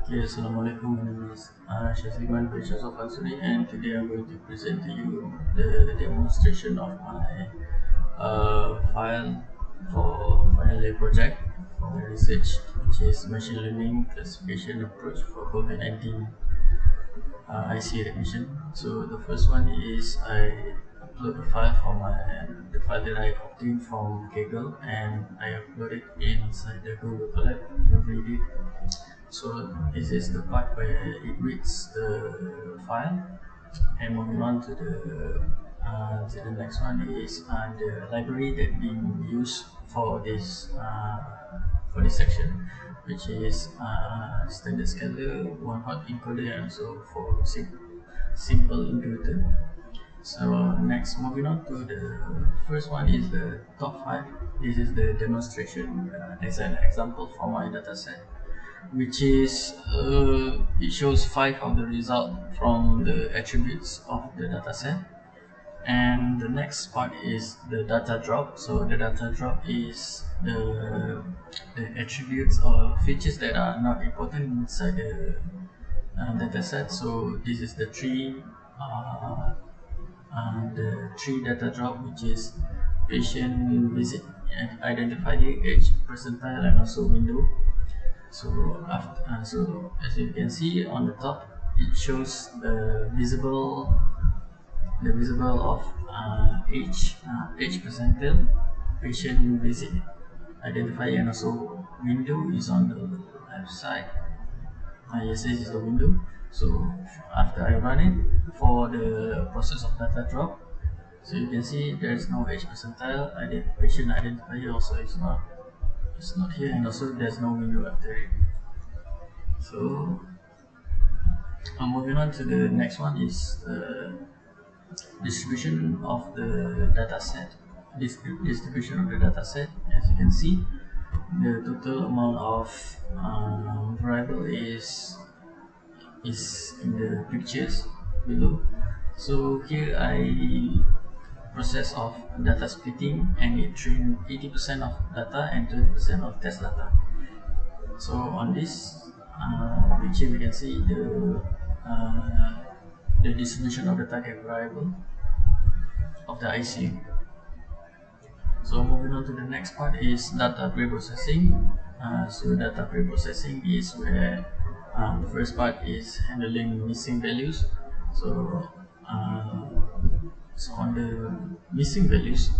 Okay, Assalamualaikum. My name is Shazly Iman of Fansury, and today I'm going to present to you the demonstration of my file for final year project for my research, which is machine learning classification approach for COVID-19 IC recognition. So the first one is I upload the file from the file that I obtained from Kaggle, and I upload it inside the Google Colab to read it. So this is the part where it reads the file, and moving on to the next one is the library that being used for this section, which is standard scalar, one hot encoder, and also for simple integrator. So next, moving on to the first one is the top 5. This is the demonstration as an example for my dataset, which is it shows 5 of the result from the attributes of the dataset. And the next part is the data drop. So the data drop is the attributes or features that are not important inside the dataset. So this is the three data drop, which is patient visit identifier, age percentile, and also window. So as you can see on the top, it shows the visible of age percentile, patient visit identifier, and also window is on the left side. Yes, this is the window. So after I run it for the process of data drop, so you can see there is no age percentile. Patient identifier also is not here, and also there's no window after it. So I'm moving on to the next one is distribution of the dataset. Distribution of the dataset. As you can see, the total amount of variable is in the pictures below. So here I process of data splitting, and it trained 80% of data and 20% of test data. So on this picture, we can see the distribution of the target variable of the IC. So moving on to the next part is data preprocessing. So data preprocessing is where the first part is handling missing values. So on the missing values,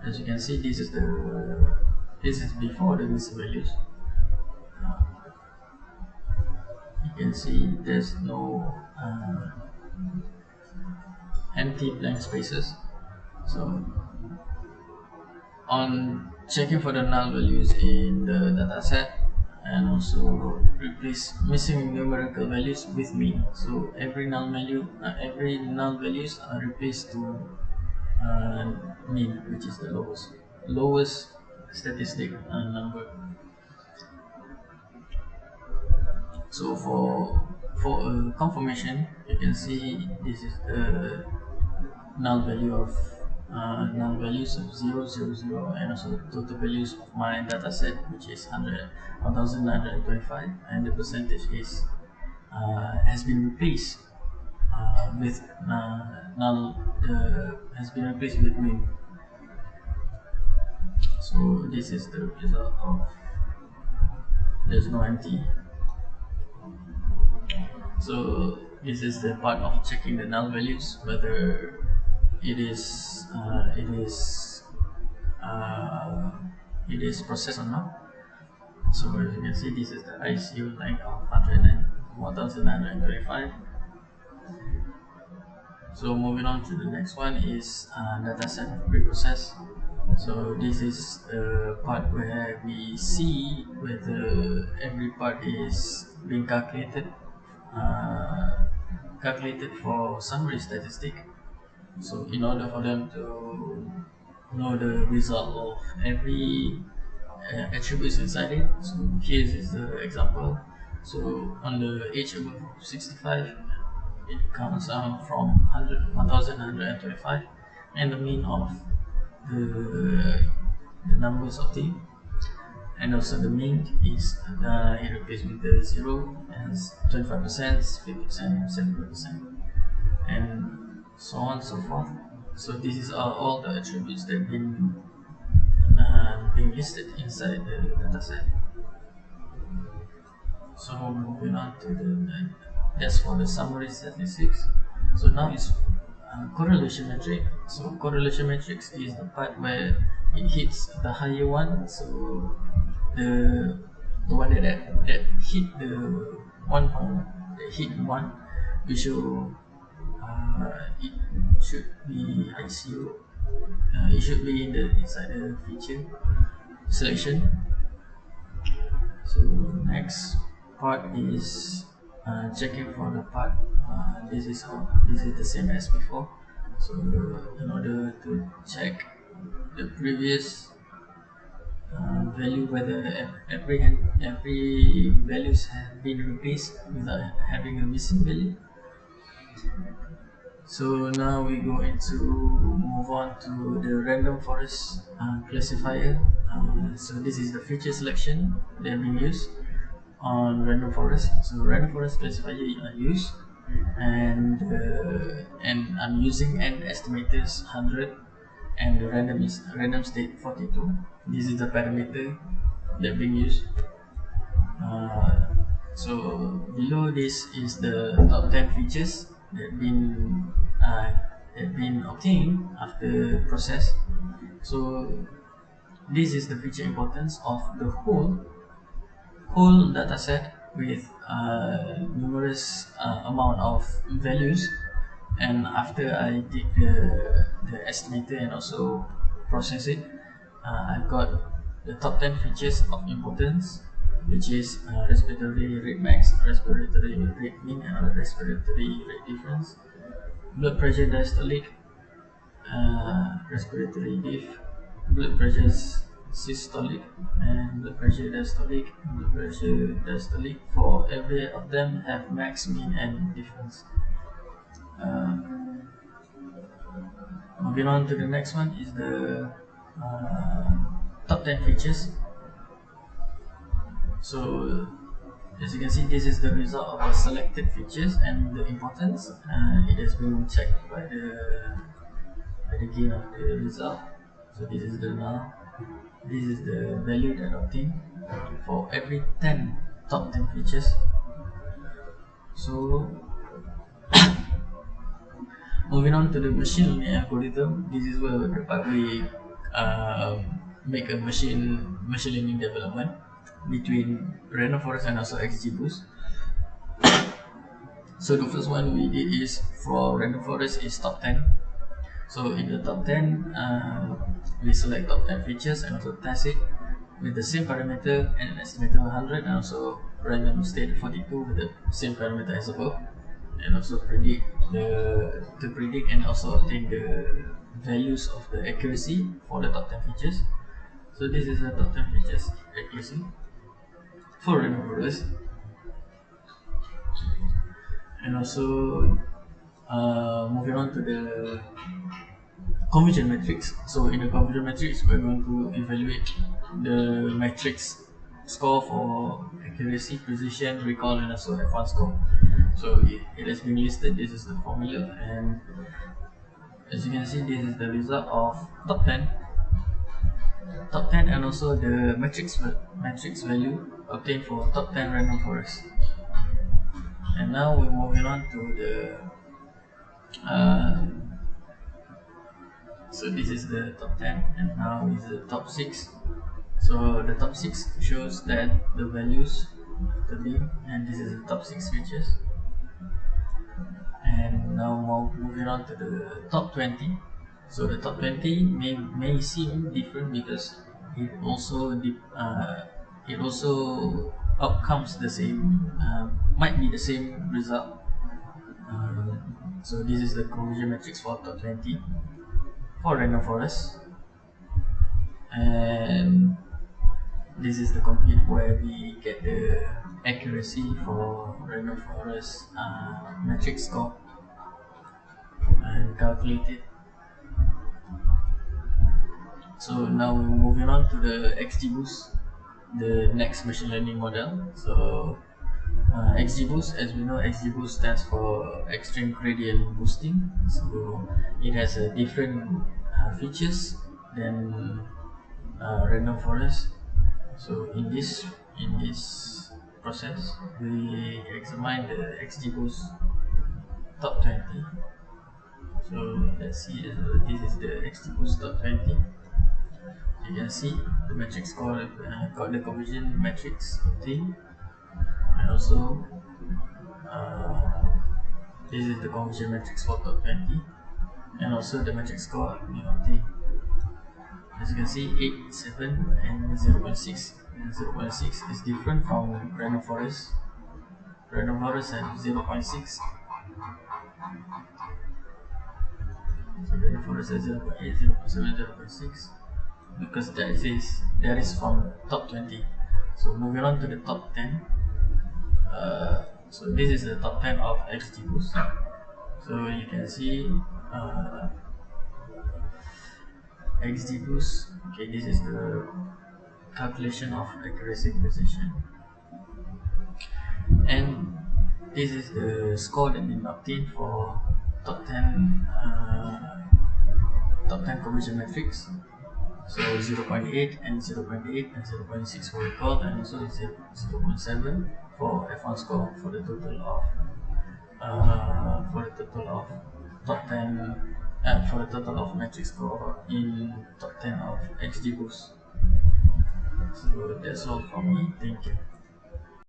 as you can see, this is before the missing values. You can see there's no empty blank spaces. So on checking for the null values in the dataset, and also replace missing numerical values with mean. So every null values are replaced to mean, which is the lowest statistic number. So for confirmation, you can see this is the null values of 0, 0, 0, and also total values of my dataset, which is 1925, and the percentage is has been replaced with mean. So this is the result of there's no empty. So this is the part of checking the null values, whether it is processed or not. So as you can see, this is the ICU length of 1925. So moving on to the next one is dataset preprocess. So this is the part where we see whether every part is being calculated for summary statistic. So in order for them to know the result of every attributes inside it, so here is the example. So on the age above 65, it comes from 1125, and the mean of the numbers of team. and also the mean is it replaced with the 0 as 25%, 50%, 70%, and so on and so forth. So this is all the attributes that being listed inside the dataset. So moving on to that's for the summary statistics. So now is correlation metric. So correlation matrix is the part where it hits the higher one. So the one that hit the 1 point, that hit one, we show it should be ICO. It should be inside the feature selection. So next part is checking for the part. This is the same as before. So in order to check the previous value, whether every values have been replaced without having a missing value. So now we go into move on to the random forest classifier. So this is the feature selection that we use on random forest. So random forest classifier I use, and I'm using n estimators 100, and the random state 42. This is the parameter that we use. So below this is the top 10 features that been obtained after process. So this is the feature importance of the whole dataset with numerous amount of values, and after I did the estimator and also process it, I've got the top 10 features of importance, which is respiratory rate max, respiratory rate mean, and respiratory rate difference, blood pressure diastolic, respiratory diff, blood pressure systolic, and blood pressure diastolic. Blood pressure diastolic, for every of them have max, mean, and difference. Moving on to the next one is the top 10 features. So as you can see, this is the result of the selected features and the importance. It has been checked by the gain of the result. So this is the null. This is the value that obtained for every 10 top 10 features. So moving on to the machine learning algorithm, this is where we make a machine learning development between random forest and also XGBoost. So the first one we did is for random forest is top 10. So in the top 10, we select top 10 features and also test it with the same parameter and an estimator 100, and also random state 42 with the same parameter as above, and also predict and also obtain the values of the accuracy for the top 10 features. So this is the top 10 features accuracy for random forest. And also moving on to the conversion matrix. So in the conversion matrix, we're going to evaluate the matrix score for accuracy, precision, recall, and also F1 score. So it has been listed. This is the formula, and as you can see, this is the result of top 10, and also the matrix value obtained for top 10 random forest. And now we're moving on to the so this is the top 10, and now is the top 6. So the top 6 shows that the values of the beam, and this is the top 6 features. And now moving on to the top 20. So the top 20 may seem different because it also outcomes the same, might be the same result. So this is the conversion matrix for top 20 for random forest, and this is the compute where we get the accuracy for random forest matrix score and calculate it. So now we're moving on to the XGBoost. the next machine learning model. So XGBoost, as we know, XGBoost stands for extreme gradient boosting. So it has different features than random forest. So in this process, we examine the XGBoost top 20. So let's see, this is the XGBoost top 20. You can see the matrix called the conversion matrix obtained, and also this is the conversion matrix for top 20, and also the matrix score we obtained. As you can see, 8, 7, and 0.6. And 0.6 is different from random forest. Random forest has 0.6. So random forest has 0.8, 0.7, 0.6, because that is from top 20. So moving on to the top 10. So this is the top 10 of XGBoost. So you can see XGBoost. Okay, this is the calculation of accuracy precision, and this is the score that been obtained for top 10 conversion metrics. So 0.8 and 0.8 and 0.6 for recall, and also 0.7 for F1 score for the total of top 10 for the total of metric score in top 10 of XGBoost. So that's all from me. Thank you.